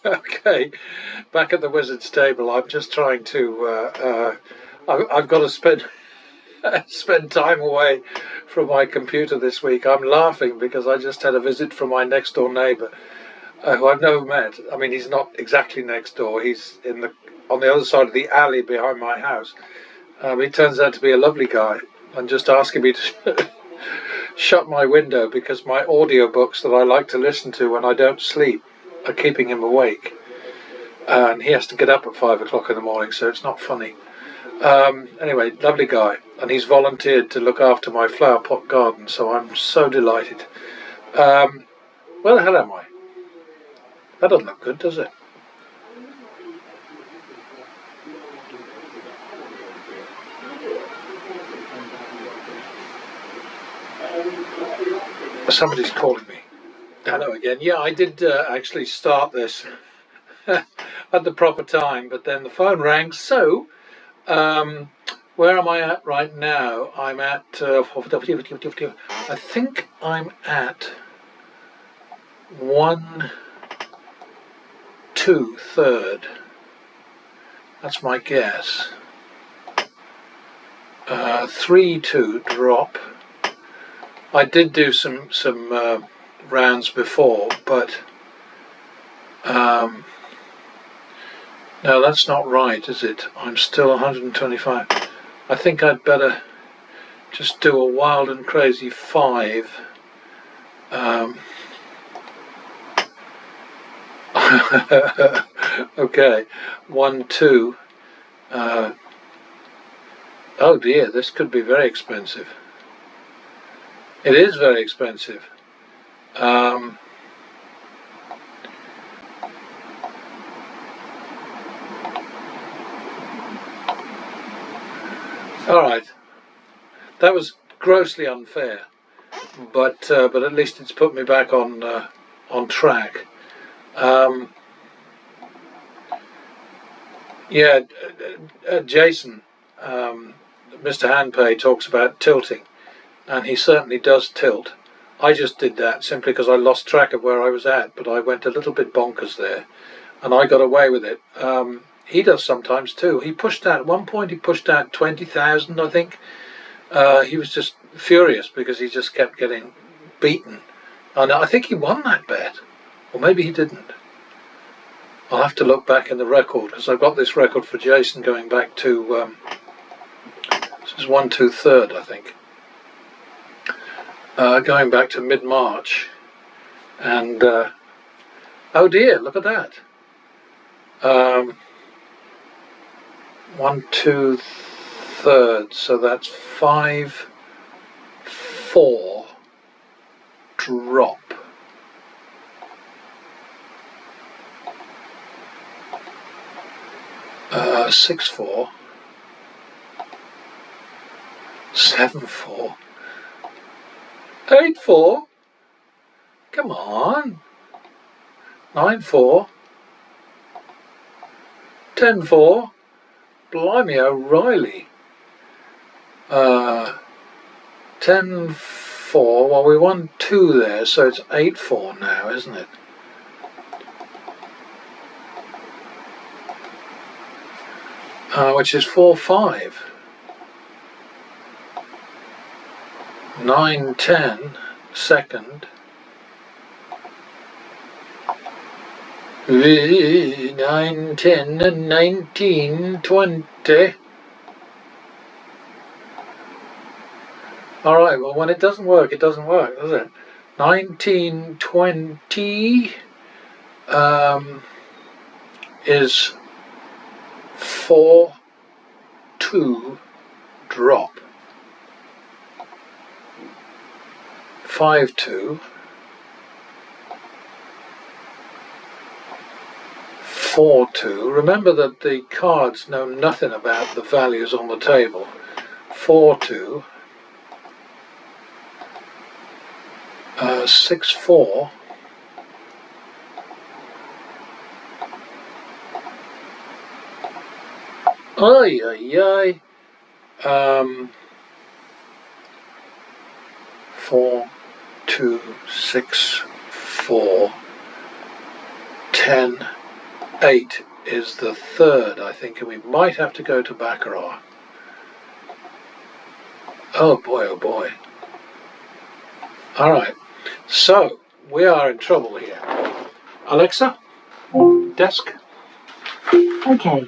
Okay, back at the wizard's table. I'm just trying to. I've got to spend time away from my computer this week. I'm laughing because I just had a visit from my next door neighbour, who I've never met. I mean, he's not exactly next door. He's on the other side of the alley behind my house. He turns out to be a lovely guy, and just asking me to shut my window because my audiobooks that I like to listen to when I don't sleep are keeping him awake. And he has to get up at 5 o'clock in the morning, so it's not funny. Anyway, lovely guy, and he's volunteered to look after my flower pot garden, so I'm so delighted. Where the hell am I? That doesn't look good, does it? Somebody's calling me. Hello again. Yeah, I did actually start this at the proper time, but then the phone rang. So, where am I at right now? I'm at, I think I'm at 1/2/3. That's my guess. 3/2 drop. I did do some rounds before, but no, that's not right, is it? I'm still 125. I think I'd better just do a wild and crazy 5. Okay, 1/2. Oh dear, this could be very expensive. It is very expensive. All right, that was grossly unfair, but at least it's put me back on track. Yeah, Jason, Mr. Handpay talks about tilting, and he certainly does tilt. I just did that simply because I lost track of where I was at, but I went a little bit bonkers there, and I got away with it. He does sometimes too. He pushed out, at one point he pushed out 20,000, I think. He was just furious because he just kept getting beaten. And I think he won that bet, or maybe he didn't. I'll have to look back in the record, because I've got this record for Jason going back to, this is 1/2/3, I think. Going back to mid-March. And, oh dear, look at that. 1/2/3, so that's 5/4 drop. Uh, 6/4, 7/4, 8/4. Come on. 9/4, 10/4. Blimey O'Reilly. 10/4. Well, we won 2 there, so it's 8/4 now, isn't it? Which is 4/5. 9/10 second. 9, 10, and 19, 20. All right, well, when it doesn't work, it doesn't work, does it? 19, 20 is 4/2 drop. 5/2. 4/2. Remember that the cards know nothing about the values on the table. 4/2. 6/4. Ay, ay, ay. 4, 2, 6, 4, 10-8 is the third, I think, and we might have to go to baccarat. Oh boy, oh boy. Alright, so we are in trouble here. Alexa, desk. Okay.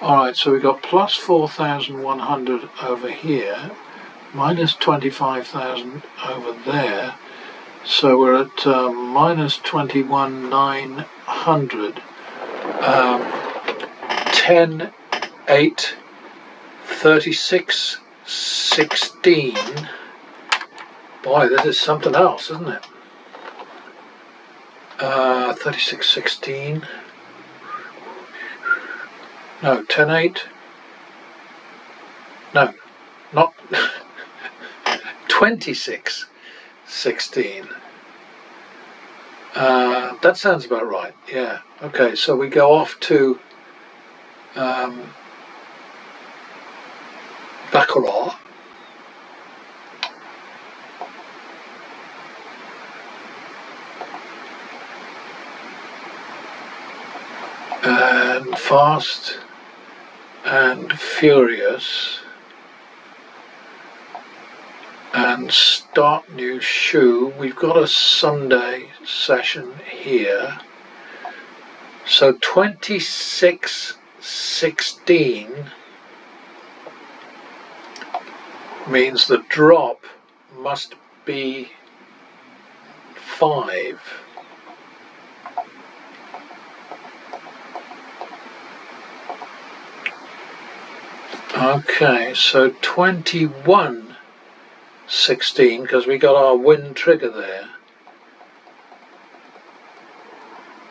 Alright, so we've got plus 4,100 over here, minus 25,000 over there, so we're at minus 21,900. 10, 8, 36, 16. Boy, this is something else, isn't it? 36, 16. No, 10, 8. No, not 26, 16. That sounds about right, yeah. Okay, so we go off to baccarat. And fast and furious and start new shoe. We've got a Sunday session here, so 26-16 means the drop must be 5. Okay, so 21-16, because we got our win trigger there.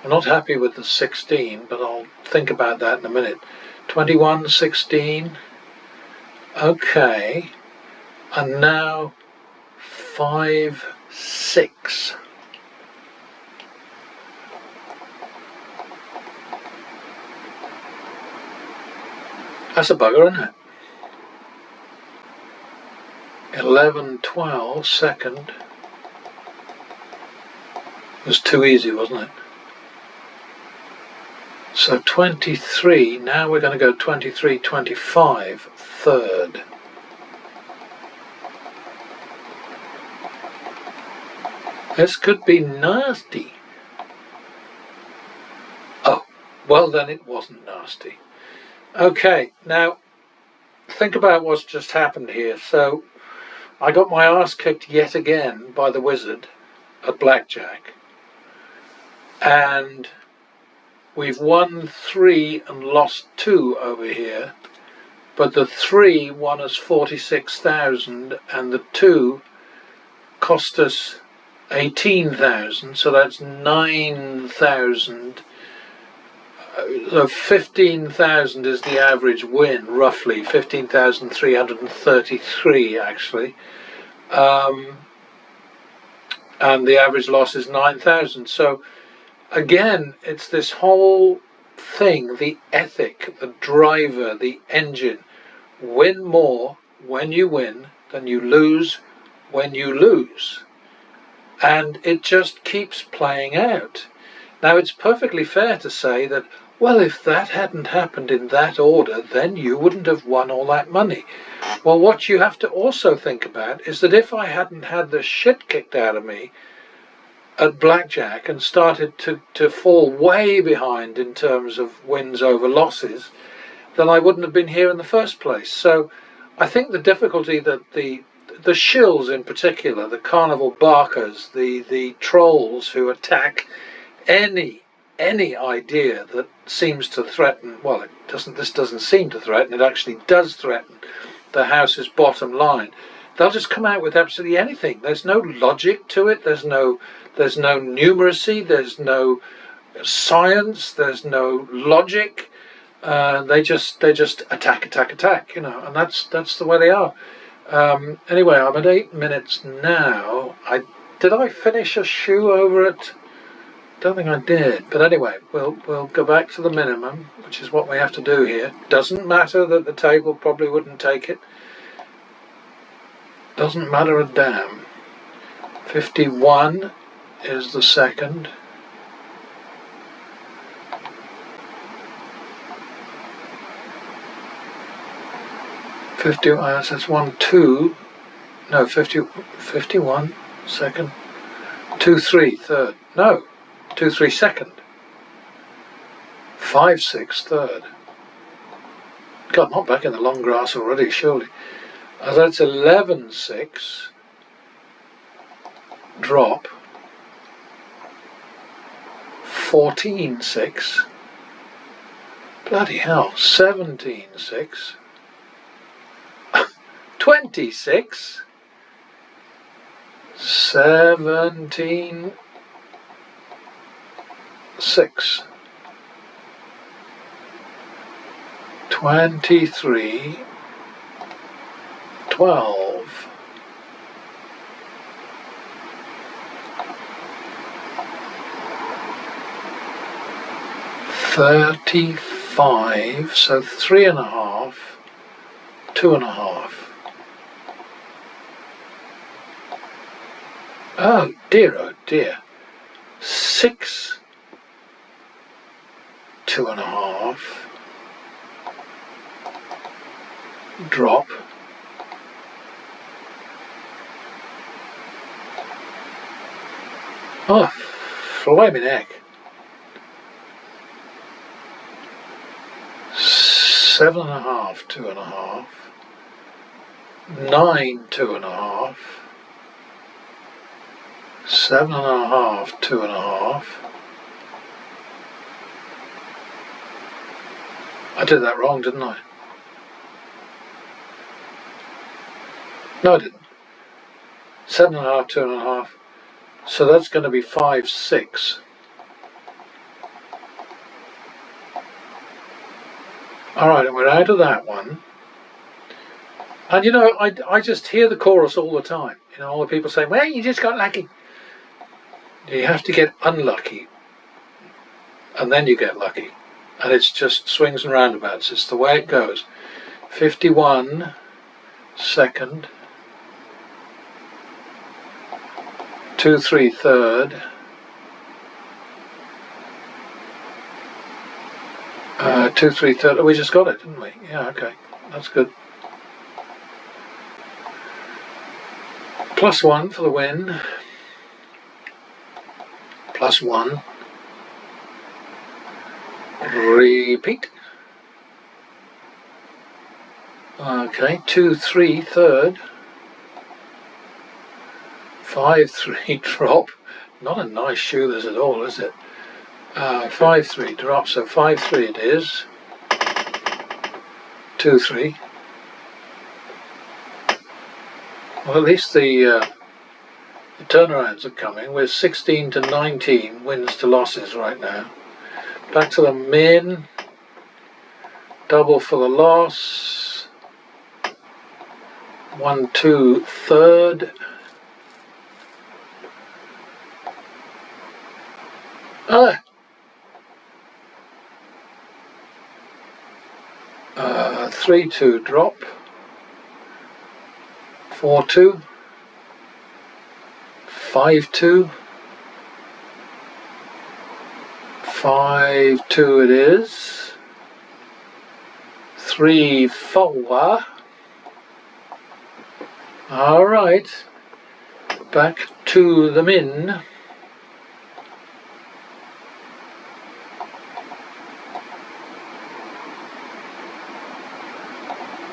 I'm not happy with the 16, but I'll think about that in a minute. 21-16. Okay, and now 5-6. That's a bugger, isn't it? 11-12 second. It was too easy, wasn't it? So 23, now we're going to go 23-25 third. This could be nasty. Oh, well then it wasn't nasty. Okay, now think about what's just happened here. So I got my arse kicked yet again by the wizard at blackjack, and we've won 3 and lost 2 over here, but the 3 won us 46,000 and the 2 cost us 18,000, so that's 9,000. So 15,000 is the average win, roughly 15,333 actually, and the average loss is 9,000. So again, it's this whole thing, the ethic, the driver, the engine. Win more when you win than you lose when you lose, and it just keeps playing out. Now it's perfectly fair to say that, well, if that hadn't happened in that order, then you wouldn't have won all that money. Well, what you have to also think about is that if I hadn't had the shit kicked out of me at blackjack and started to fall way behind in terms of wins over losses, then I wouldn't have been here in the first place. So I think the difficulty that the shills in particular, the carnival barkers, the trolls who attack any idea that seems to threaten, well, this doesn't seem to threaten, it actually does threaten the house's bottom line. They'll just come out with absolutely anything. There's no logic to it, there's no numeracy, there's no science, there's no logic. They just attack, you know, and that's the way they are. Anyway, I'm at 8 minutes now. Did I finish a shoe over it? Don't think I did, but anyway, we'll go back to the minimum, which is what we have to do here. Doesn't matter that the table probably wouldn't take it. Doesn't matter a damn. 51 is the second. That's 1, 2. No, 51 second. 2, 3 third. No, 2, 3 second. 5, 6 third. God, not back in the long grass already, surely. That's 11, 6. Drop. 14, 6. Bloody hell. 17, 6. 26. 17, 6. 23, 12. 35, so 3.5, 2.5. Oh dear. 6, 2.5. Drop. Oh, flaming heck. 7.5, 2.5. 9, 2.5. 7.5, 2.5. I did that wrong, didn't I? No, I didn't. 7.5, 2.5. So that's going to be 5, 6. Alright, and we're out of that one. And you know, I just hear the chorus all the time. You know, all the people saying, well, you just got lucky. You have to get unlucky. And then you get lucky. And it's just swings and roundabouts. It's the way it goes. 51, second. 2, 3 third. 2, 3 third. Oh, we just got it, didn't we? Yeah, okay. That's good. +1 for the win. +1. Repeat. Okay, 2, 3 third. 5, 3 drop. Not a nice shoe this at all, is it? 5, 3 drop, so 5, 3 it is. 2, 3. Well, at least the turnarounds are coming. We're 16 to 19 wins to losses right now. Back to the min. Double for the loss. 1, 2 third. Ah. 3, 2 drop. 4, 2. 5, 2. 5, 2 it is. 3, 4. Alright. Back to the min.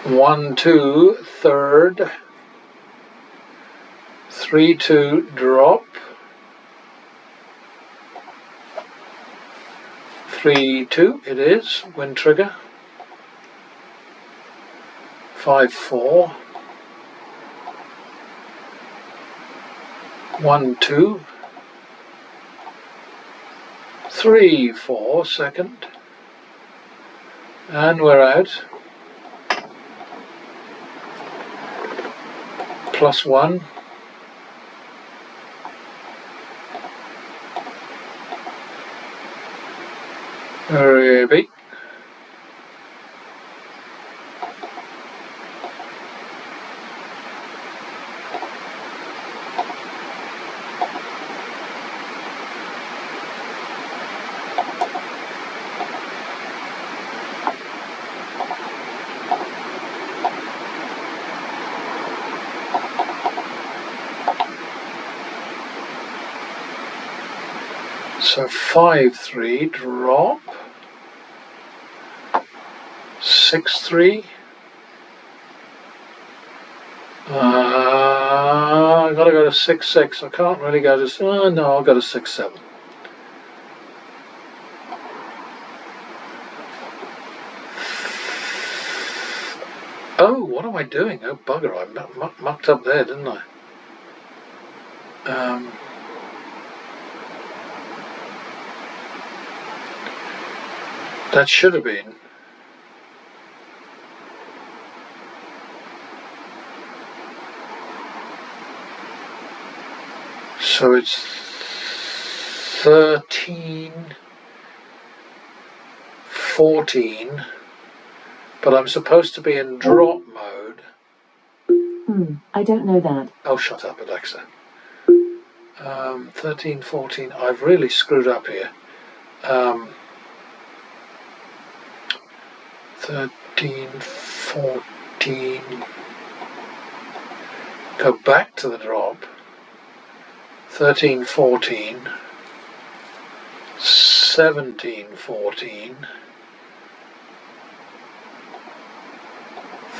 1, 2 third. 3, 2 drop. 3, 2 it is, win trigger. 5, 4. 1, 2. 3, 4 second. And we're out. +1. Repeat. So 5-3 drop, 6-3. I've got to go to 6-6. I can't really go to. No, I'll go to 6-7. Oh, what am I doing? Oh, bugger, I mucked up there, didn't I? That should have been. So it's 13-14, but I'm supposed to be in drop mode. I don't know that. Oh, shut up, Alexa. 13-14. I've really screwed up here. 13-14. Go back to the drop. 13-14. 17-14.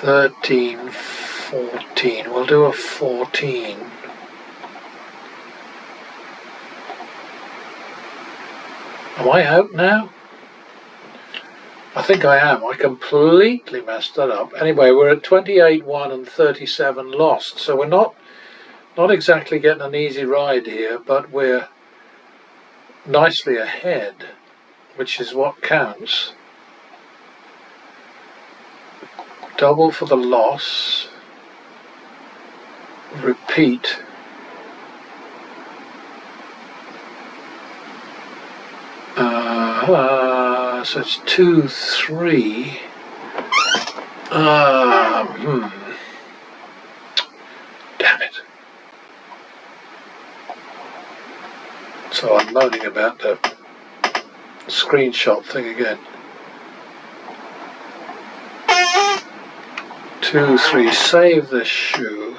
13-14. We'll do a 14. Am I out now? I think I am. I completely messed that up. Anyway, we're at 28-1 and 37 lost. So we're not exactly getting an easy ride here, but we're nicely ahead, which is what counts. Double for the loss. Repeat. So it's 2-3. Damn it. So I'm moaning about the screenshot thing again. 2-3. Save this shoe.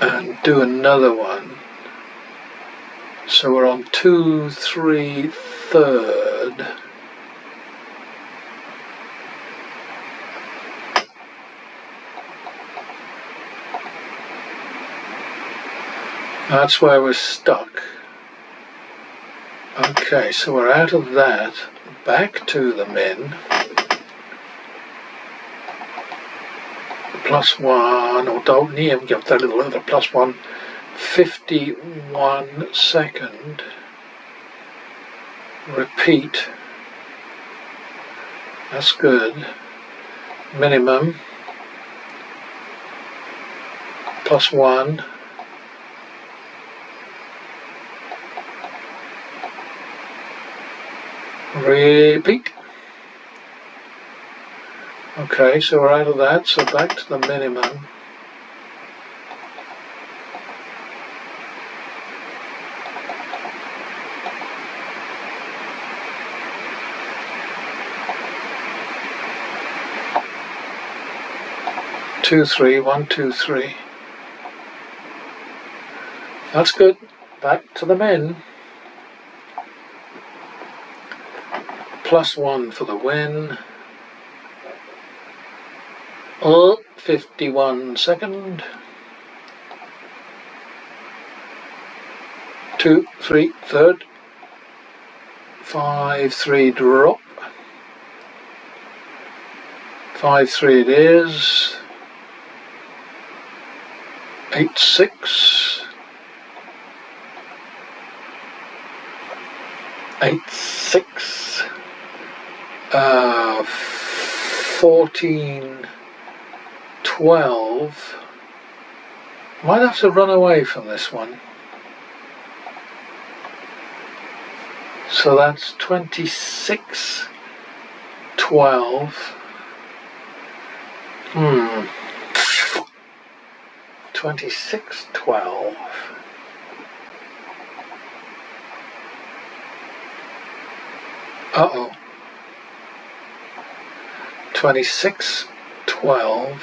And do another one. So we're on 2-3 third. That's where we're stuck. Okay, so we're out of that, back to the min. +1, or don't need give that little other +1. 51 second. Repeat. That's good. Minimum. +1. Repeat. Okay, so we're out of that, so back to the minimum. Two, three, 1, 2, 3. That's good. Back to the min. +1 for the win. 51 second. 2, 3 third. 5-3 drop. 5-3 it is. 8-6. 8-6. 14-12. Might have to run away from this one. So that's 26-12. 26-12. Uh-oh. 26-12.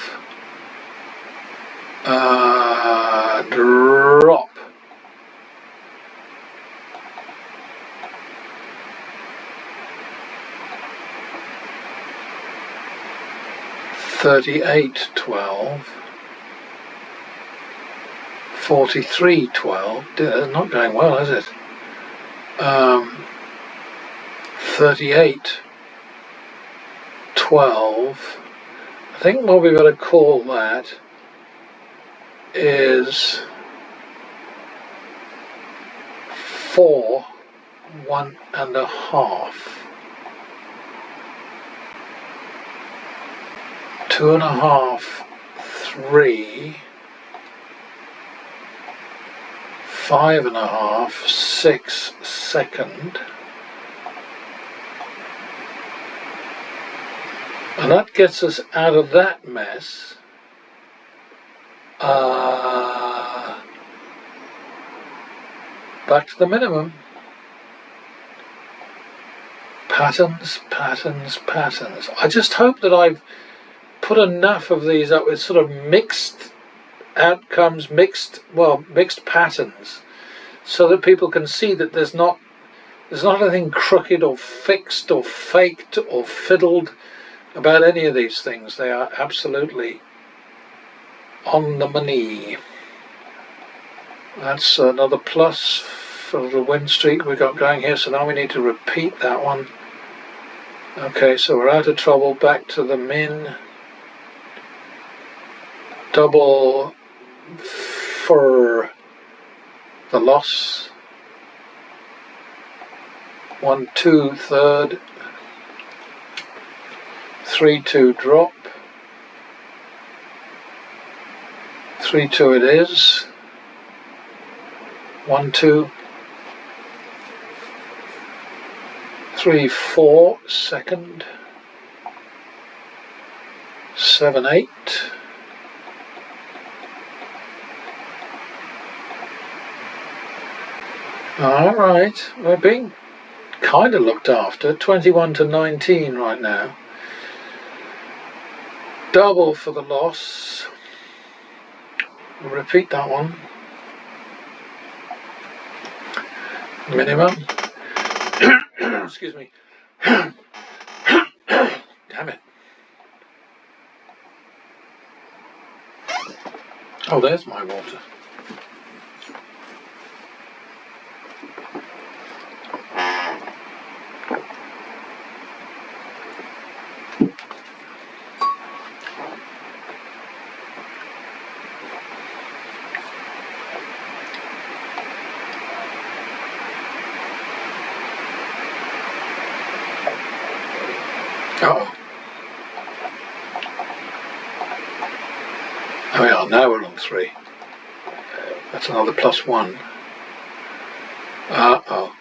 Drop. $38.12. $43.12. It's not going well, is it? 38.12. I think what we better call that is 4 1.5. 2.5 3. 5.5 6 second. And that gets us out of that mess. Back to the minimum. Patterns, patterns, patterns. I just hope that I've put enough of these up with sort of mixed outcomes, mixed patterns, so that people can see that there's not anything crooked or fixed or faked or fiddled about any of these things. They are absolutely on the money. That's another plus for a little win streak we got going here, so now we need to repeat that one. Okay, so we're out of trouble, back to the min. Double for the loss. 1 2 third. 3 2 drop. 3 2 it is. 1 2 3 4 second. 7 8. All right, we're being kind of looked after. 21-19 right now. Double for the loss. We'll repeat that one. Minimum. Excuse me. Damn it. Oh, there's my water. Oh. Oh yeah, now we're on 3. That's another +1. Uh-oh.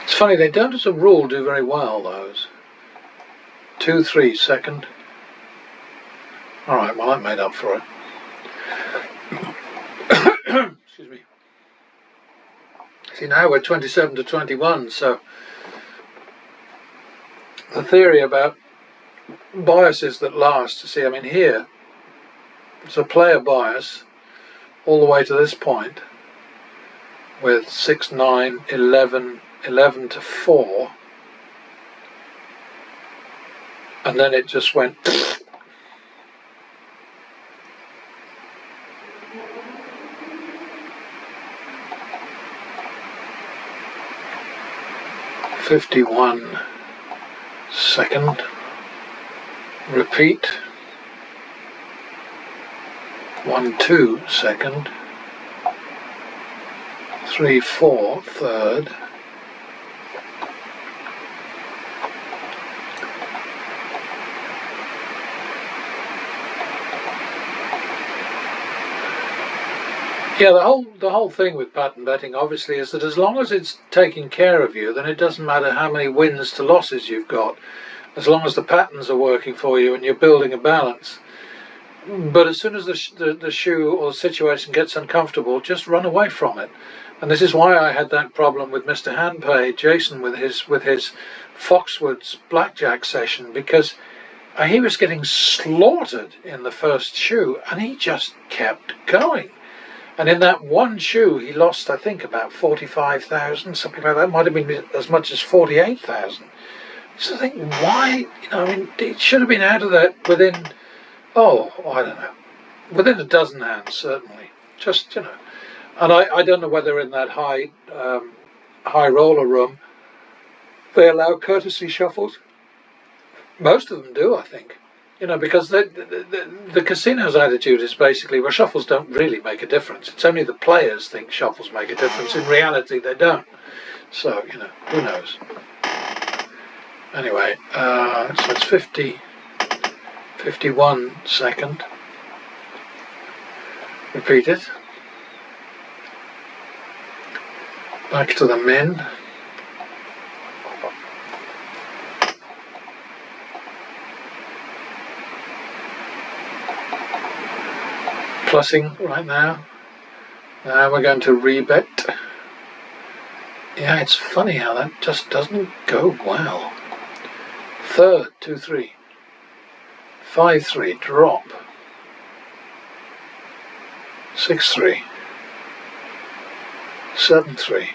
It's funny, they don't as a rule do very well, those. 2 3 second. Alright, well that made up for it. Excuse me. See, now we're 27-21, so the theory about biases that last, see, I mean here, it's a player bias all the way to this point with 6 9 11 11 to 4, and then it just went .51 second. Repeat. 1 2 second. 3 4 third. Yeah, the whole thing with pattern betting obviously is that as long as it's taking care of you, then it doesn't matter how many wins to losses you've got, as long as the patterns are working for you and you're building a balance. But as soon as the shoe or the situation gets uncomfortable, just run away from it. And this is why I had that problem with Mr. Handpay, Jason, with his Foxwoods blackjack session, because he was getting slaughtered in the first shoe, and he just kept going. And in that one shoe, he lost, I think, about 45,000, something like that. Might have been as much as 48,000. So I think, why? I mean, it should have been out of that within, I don't know, within a dozen hands, certainly. Just, and I don't know whether in that high roller room they allow courtesy shuffles. Most of them do, I think. Because the casino's attitude is basically, well, shuffles don't really make a difference. It's only the players think shuffles make a difference. In reality, they don't. So, who knows? Anyway, so it's 51 second. Repeat it. Back to the min. Plussing right now. Now we're going to rebet. Yeah, it's funny how that just doesn't go well. Third, 2-3. 5-3, drop. 6-3. 7-3.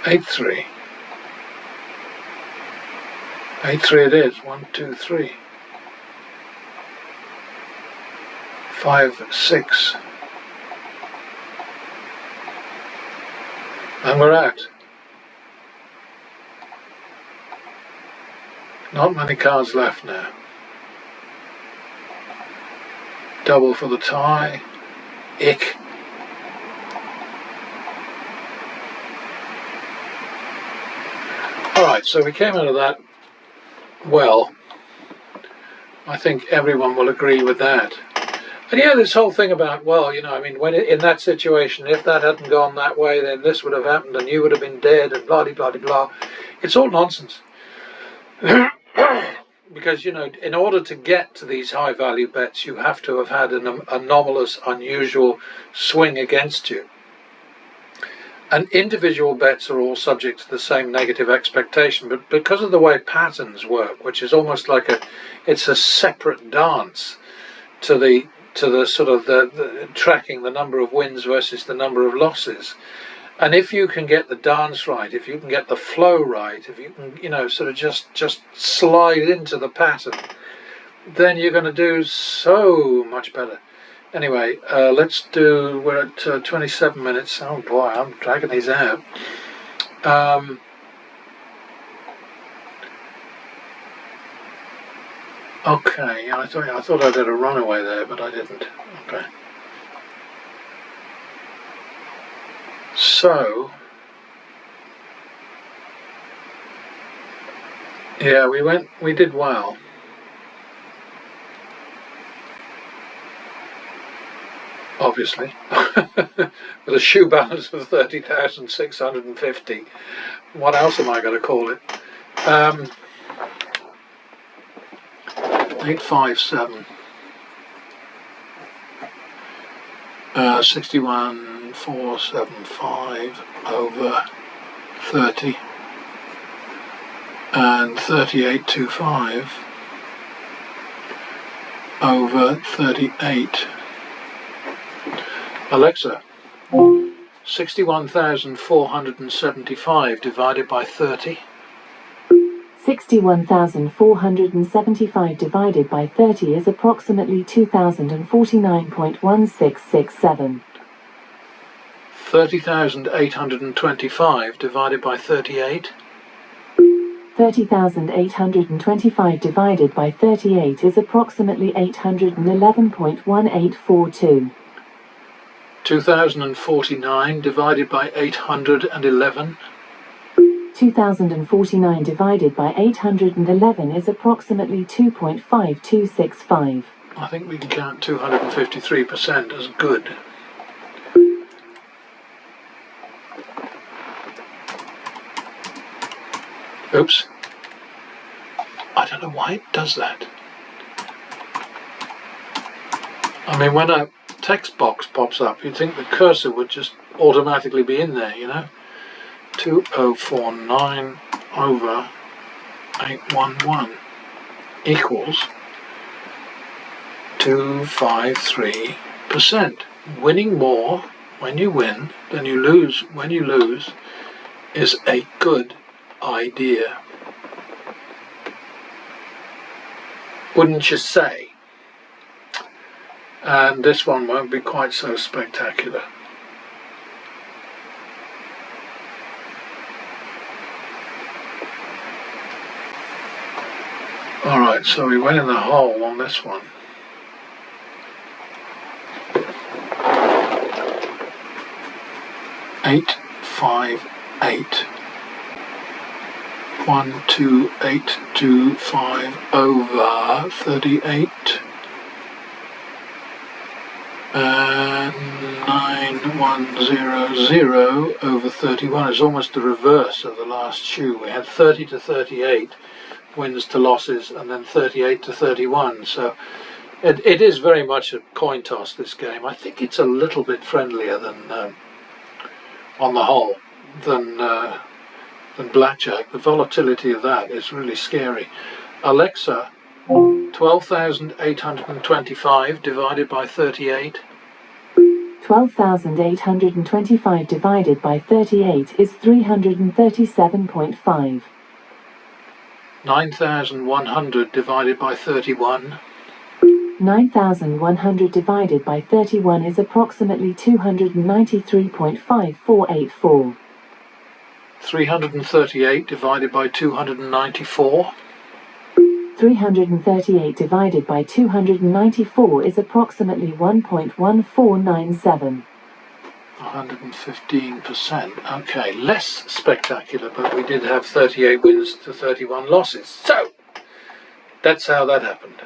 8-3. 8-3 it is. 1, 2, 3. 5-6. And we're out. Not many cards left now. Double for the tie. Ick. Alright, so we came out of that well. I think everyone will agree with that. And yeah, this whole thing about, well, I mean, when in that situation, if that hadn't gone that way, then this would have happened and you would have been dead and blah, blah, blah, blah. It's all nonsense. Because, in order to get to these high value bets, you have to have had an anomalous, unusual swing against you. And individual bets are all subject to the same negative expectation, but because of the way patterns work, which is almost like it's a separate dance to the sort of the tracking the number of wins versus the number of losses. And if you can get the dance right, if you can get the flow right, if you can, sort of just slide into the pattern, then you're going to do so much better. Anyway, we're at 27 minutes. Oh boy, I'm dragging these out. Okay, I thought I did a runaway there, but I didn't. Okay. So, yeah, we did well. Obviously, with a shoe balance of 30,650. What else am I going to call it? 857. 61,475 over 30 and 3825 over 38. Alexa, 61,475 divided by 30. 61,475 divided by 30 is approximately 2,049.1667. 30,825 divided by 38. 30,825 divided by 38 is approximately 811.1842. 2,049 divided by 811. 2,049 divided by 811 is approximately 2.5265. I think we can count 253% as good. Oops. I don't know why it does that. I mean, when a text box pops up, you'd think the cursor would just automatically be in there, 2049 over 811. equals 253%. Winning more when you win than you lose when you lose is a good idea. Wouldn't you say? And this one won't be quite so spectacular. Alright, so we went in the hole on this one. Eight, 5, 8. 12825 over 38 and 9100 over 31 is almost the reverse of the last shoe. We had 30 to 38 wins to losses and then 38 to 31, so it is very much a coin toss, this game. I think it's a little bit friendlier than on the whole than blackjack. The volatility of that is really scary. Alexa, 12,825 divided by 38. 12,825 divided by 38 is 337.5. 9,100 divided by 31. 9,100 divided by 31 is approximately 293.5484. 338 divided by 294. 338 divided by 294 is approximately 1.1497. 115%. Okay, less spectacular, but we did have 38 wins to 31 losses. So, that's how that happened.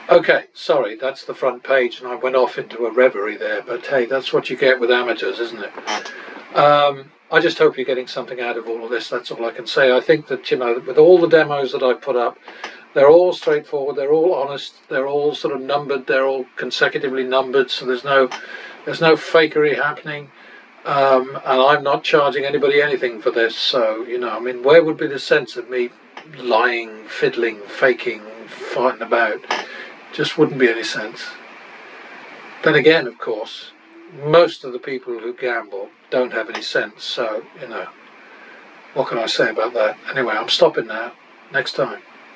Okay, sorry, that's the front page and I went off into a reverie there, but hey, that's what you get with amateurs, isn't it? I just hope you're getting something out of all of this, that's all I can say. I think that, you know, with all the demos that I put up, they're all straightforward, they're all honest, they're all sort of numbered, they're all consecutively numbered, so there's no fakery happening. And I'm not charging anybody anything for this, so, you know, I mean, where would be the sense of me lying, fiddling, faking, fighting about? Just wouldn't be any sense. Then again, of course, most of the people who gamble don't have any sense, so, you know, what can I say about that? Anyway, I'm stopping now. Next time.